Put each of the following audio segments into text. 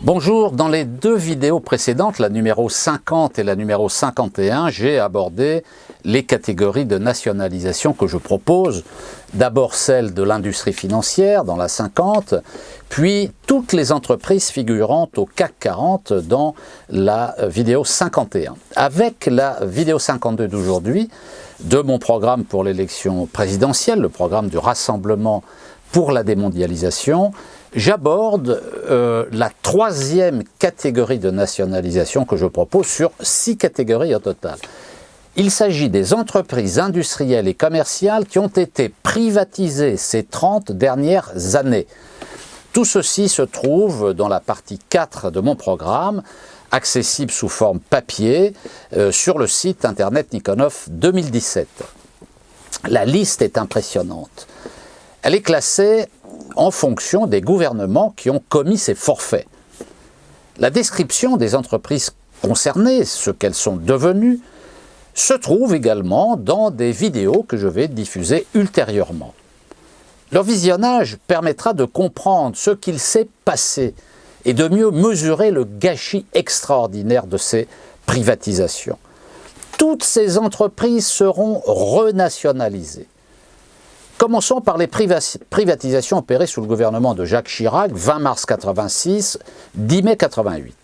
Bonjour, dans les deux vidéos précédentes, la numéro 50 et la numéro 51, j'ai abordé les catégories de nationalisation que je propose. D'abord celle de l'industrie financière dans la 50, puis toutes les entreprises figurant au CAC 40 dans la vidéo 51. Avec la vidéo 52 d'aujourd'hui, de mon programme pour l'élection présidentielle, le programme du Rassemblement pour la démondialisation, j'aborde la troisième catégorie de nationalisation que je propose sur 6 catégories au total. Il s'agit des entreprises industrielles et commerciales qui ont été privatisées ces 30 dernières années. Tout ceci se trouve dans la partie 4 de mon programme, accessible sous forme papier sur le site internet Nikonov 2017. La liste est impressionnante. Elle est classée en fonction des gouvernements qui ont commis ces forfaits. La description des entreprises concernées, ce qu'elles sont devenues, se trouve également dans des vidéos que je vais diffuser ultérieurement. Leur visionnage permettra de comprendre ce qu'il s'est passé et de mieux mesurer le gâchis extraordinaire de ces privatisations. Toutes ces entreprises seront renationalisées. Commençons par les privatisations opérées sous le gouvernement de Jacques Chirac, 20 mars 86, 10 mai 88.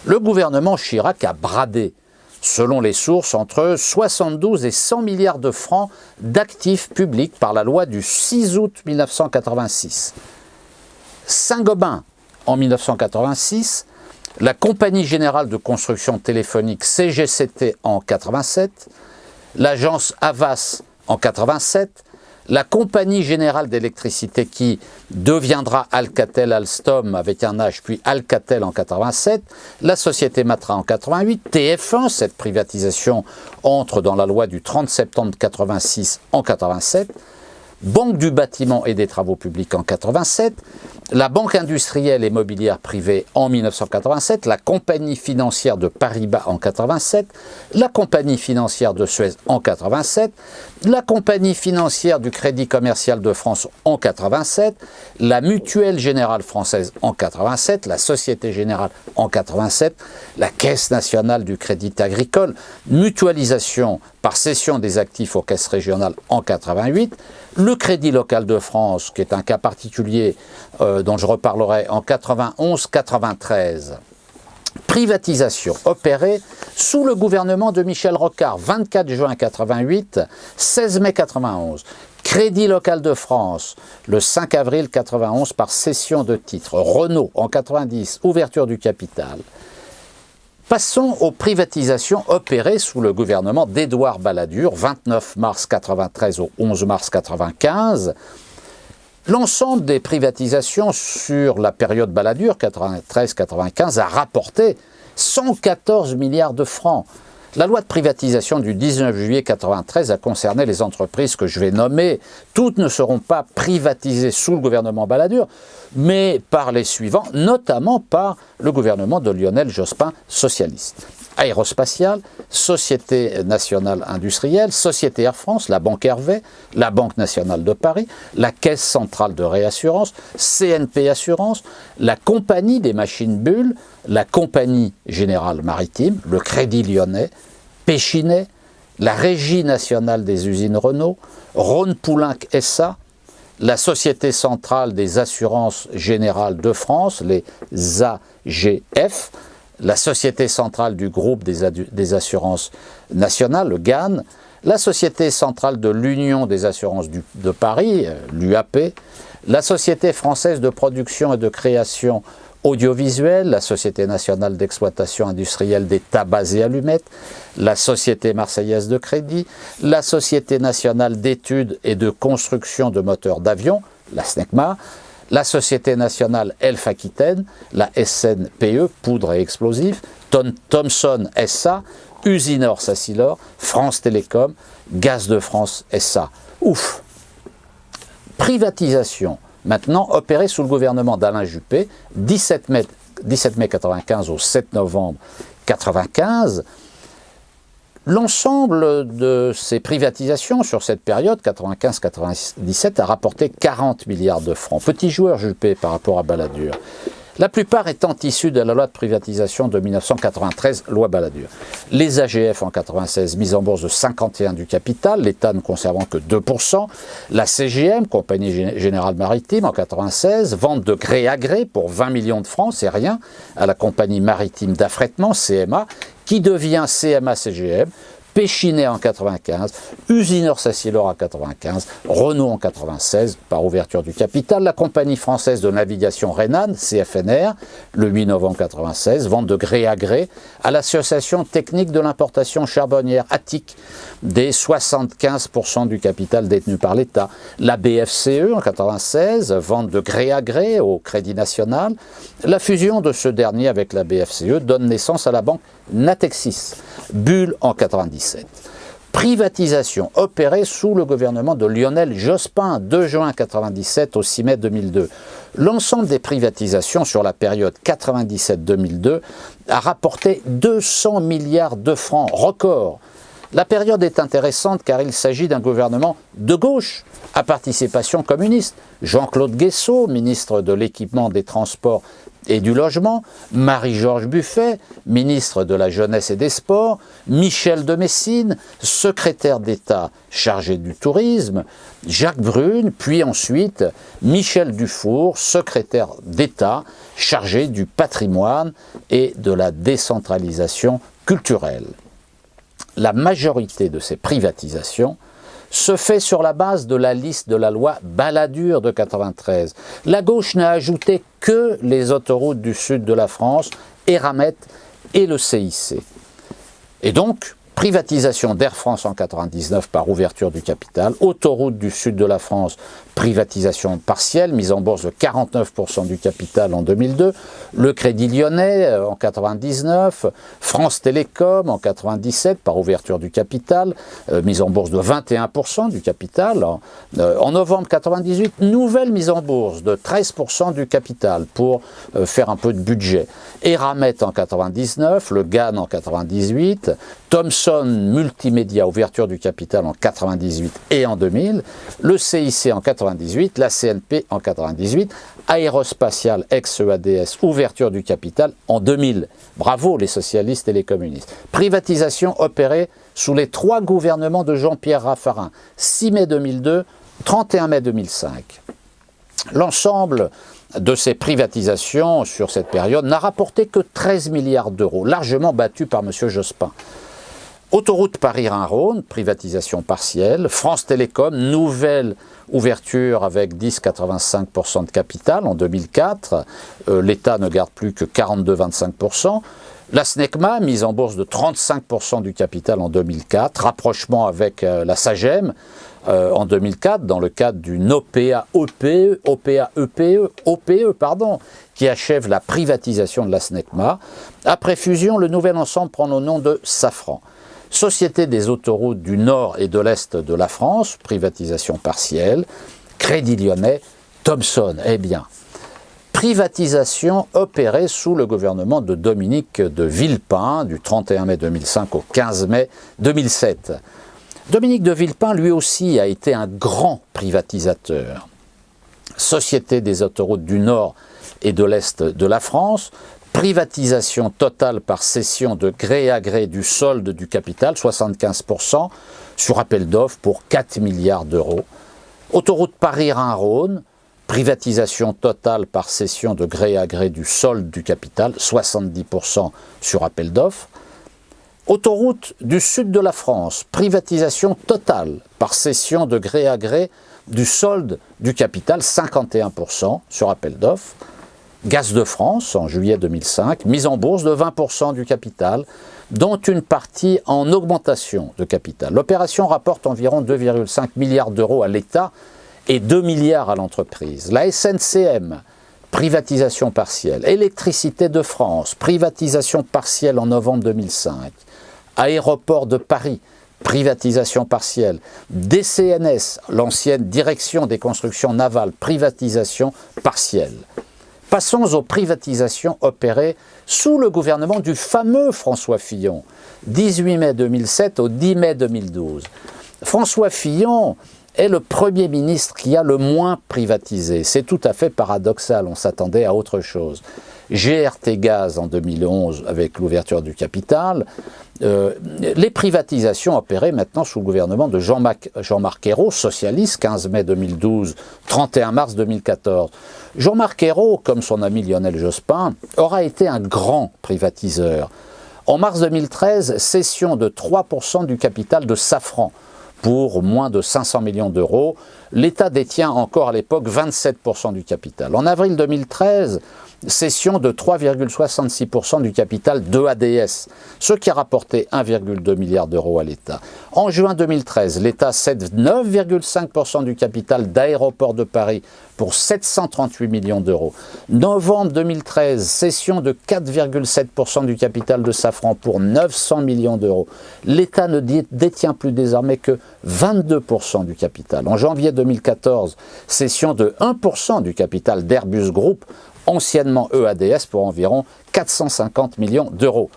Le gouvernement Chirac a bradé, selon les sources, entre 72 et 100 milliards de francs d'actifs publics par la loi du 6 août 1986. Saint-Gobain, en 1986, la Compagnie Générale de Construction Téléphonique CGCT en 87, l'agence Havas en 87, la Compagnie Générale d'Électricité qui deviendra Alcatel-Alstom avec un H, puis Alcatel en 87, la Société Matra en 88, TF1, cette privatisation entre dans la loi du 30 septembre 86 en 87, Banque du bâtiment et des travaux publics en 87, la Banque industrielle et mobilière privée en 1987, la Compagnie financière de Paribas en 87, la Compagnie financière de Suez en 87, la Compagnie financière du Crédit commercial de France en 87, la Mutuelle Générale Française en 87, la Société Générale en 87, la Caisse nationale du Crédit agricole, mutualisation par cession des actifs aux caisses régionales en 88, le Crédit local de France, qui est un cas particulier dont je reparlerai en 91-93. Privatisation opérée sous le gouvernement de Michel Rocard, 24 juin 88, 16 mai 91. Crédit local de France, le 5 avril 91 par cession de titres. Renault en 90, ouverture du capital. Passons aux privatisations opérées sous le gouvernement d'Édouard Balladur, 29 mars 93 au 11 mars 95. L'ensemble des privatisations sur la période Balladur, 93-95, a rapporté 114 milliards de francs. La loi de privatisation du 19 juillet 93 a concerné les entreprises que je vais nommer. Toutes ne seront pas privatisées sous le gouvernement Balladur, mais par les suivants, notamment par le gouvernement de Lionel Jospin, socialiste. Aérospatiale, Société nationale industrielle, Société Air France, la Banque Hervé, la Banque nationale de Paris, la Caisse centrale de réassurance, CNP Assurance, la Compagnie des machines bulles, la Compagnie Générale Maritime, le Crédit Lyonnais, Péchinet, la Régie nationale des usines Renault, Rhône-Poulenc SA, la Société centrale des assurances générales de France, les AGF, la Société centrale du groupe des assurances nationales, le GAN, la Société centrale de l'Union des assurances de Paris, l'UAP, la Société française de production et de création audiovisuelle, la Société nationale d'exploitation industrielle des tabacs et allumettes, la Société marseillaise de crédit, la Société nationale d'études et de construction de moteurs d'avion, la SNECMA, la Société nationale Elf-Aquitaine, la SNPE, poudre et explosifs, Thomson SA, Usinor Sacilor, France Télécom, Gaz de France SA. Ouf! Privatisation, maintenant opérée sous le gouvernement d'Alain Juppé, 17 mai 1995 au 7 novembre 1995. L'ensemble de ces privatisations sur cette période, 95-97, a rapporté 40 milliards de francs. Petit joueur Juppé par rapport à Balladur. la plupart étant issus de la loi de privatisation de 1993, loi Balladur. Les AGF en 1996, mise en bourse de 51% du capital, l'État ne conservant que 2%. La CGM, Compagnie Générale Maritime, en 1996, vente de gré à gré pour 20 millions de francs, c'est rien, à la Compagnie Maritime d'Affrètement, CMA, qui devient CMA-CGM, Péchinet en 95, Usinor Sacilor en 95, Renault en 96, par ouverture du capital, la compagnie française de navigation Rhénane, CFNR, le 8 novembre 96, vente de gré à gré à l'association technique de l'importation charbonnière Attic, des 75% du capital détenu par l'État, la BFCE en 96, vente de gré à gré au Crédit National, la fusion de ce dernier avec la BFCE donne naissance à la banque Natexis, Bulle en 97. Privatisation opérée sous le gouvernement de Lionel Jospin, 2 juin 1997 au 6 mai 2002. L'ensemble des privatisations sur la période 97-2002 a rapporté 200 milliards de francs, record. La période est intéressante car il s'agit d'un gouvernement de gauche à participation communiste. Jean-Claude Guessot, ministre de l'Équipement, des Transports et du Logement, Marie-Georges Buffet, ministre de la Jeunesse et des Sports, Michel de Messine, secrétaire d'État chargé du tourisme, Jacques Brune, puis ensuite Michel Dufour, secrétaire d'État chargé du patrimoine et de la décentralisation culturelle. La majorité de ces privatisations se fait sur la base de la liste de la loi Balladur de 1993. La gauche n'a ajouté que les autoroutes du sud de la France, Eramet et le CIC. Et donc, privatisation d'Air France en 1999 par ouverture du capital, autoroute du sud de la France, privatisation partielle, mise en bourse de 49% du capital en 2002, le Crédit Lyonnais en 1999, France Télécom en 1997 par ouverture du capital, mise en bourse de 21% du capital. En novembre 1998, nouvelle mise en bourse de 13% du capital pour faire un peu de budget. Eramet en 1999, le GAN en 1998, Thomson Multimédia, ouverture du capital en 1998 et en 2000, le CIC en 1998, la CNP en 1998, Aérospatiale ex-EADS, ouverture du capital en 2000. Bravo les socialistes et les communistes. Privatisation opérée sous les 3 gouvernements de Jean-Pierre Raffarin, 6 mai 2002, 31 mai 2005. L'ensemble de ces privatisations sur cette période n'a rapporté que 13 milliards d'euros, largement battu par M. Jospin. Autoroute Paris-Rhin-Rhône, privatisation partielle. France Télécom, nouvelle ouverture avec 10,85% de capital en 2004. L'État ne garde plus que 42,25%. La SNECMA, mise en bourse de 35% du capital en 2004. Rapprochement avec la SAGEM en 2004 dans le cadre d'une OPA-EPE, qui achève la privatisation de la SNECMA. Après fusion, le nouvel ensemble prend le nom de Safran. Société des autoroutes du nord et de l'est de la France, privatisation partielle, Crédit Lyonnais, Thomson. Eh bien, privatisation opérée sous le gouvernement de Dominique de Villepin, du 31 mai 2005 au 15 mai 2007. Dominique de Villepin, lui aussi, a été un grand privatisateur. Société des autoroutes du nord et de l'est de la France, privatisation totale par cession de gré à gré du solde du capital, 75%, sur appel d'offres pour 4 milliards d'euros. Autoroute Paris-Rhin-Rhône, privatisation totale par cession de gré à gré du solde du capital, 70% sur appel d'offres. Autoroute du sud de la France, privatisation totale par cession de gré à gré du solde du capital, 51% sur appel d'offres. Gaz de France, en juillet 2005, mise en bourse de 20% du capital, dont une partie en augmentation de capital. L'opération rapporte environ 2,5 milliards d'euros à l'État et 2 milliards à l'entreprise. La SNCM, privatisation partielle. Électricité de France, privatisation partielle en novembre 2005. Aéroport de Paris, privatisation partielle. DCNS, l'ancienne direction des constructions navales, privatisation partielle. Passons aux privatisations opérées sous le gouvernement du fameux François Fillon, 18 mai 2007 au 10 mai 2012. François Fillon est le Premier ministre qui a le moins privatisé. C'est tout à fait paradoxal, on s'attendait à autre chose. GRT Gaz en 2011 avec l'ouverture du capital, les privatisations opérées maintenant sous le gouvernement de Jean-Marc Ayrault, socialiste, 15 mai 2012, 31 mars 2014. Jean-Marc Ayrault, comme son ami Lionel Jospin, aura été un grand privatiseur. En mars 2013, cession de 3% du capital de Safran pour moins de 500 millions d'euros. L'État détient encore à l'époque 27% du capital. En avril 2013, cession de 3,66% du capital d'EADS, ce qui a rapporté 1,2 milliard d'euros à l'État. En juin 2013, l'État cède 9,5% du capital d'Aéroports de Paris pour 738 millions d'euros. Novembre 2013, cession de 4,7% du capital de Safran pour 900 millions d'euros. L'État ne détient plus désormais que 22% du capital. En janvier 2014, cession de 1% du capital d'Airbus Group, anciennement EADS, pour environ 450 millions d'euros.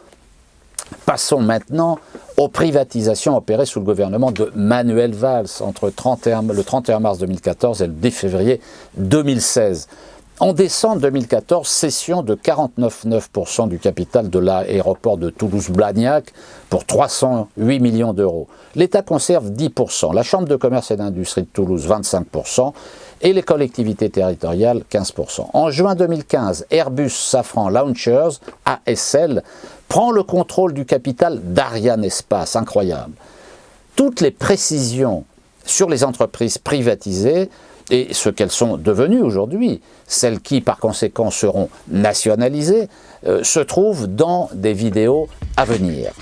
Passons maintenant aux privatisations opérées sous le gouvernement de Manuel Valls entre le 31 mars 2014 et le 10 février 2016. En décembre 2014, cession de 49,9% du capital de l'aéroport de Toulouse-Blagnac pour 308 millions d'euros. L'État conserve 10%, la Chambre de commerce et d'industrie de Toulouse 25% et les collectivités territoriales 15%. En juin 2015, Airbus Safran Launchers, ASL, prend le contrôle du capital d'Ariane Espace, incroyable. Toutes les précisions sur les entreprises privatisées et ce qu'elles sont devenues aujourd'hui, celles qui par conséquent seront nationalisées, se trouvent dans des vidéos à venir.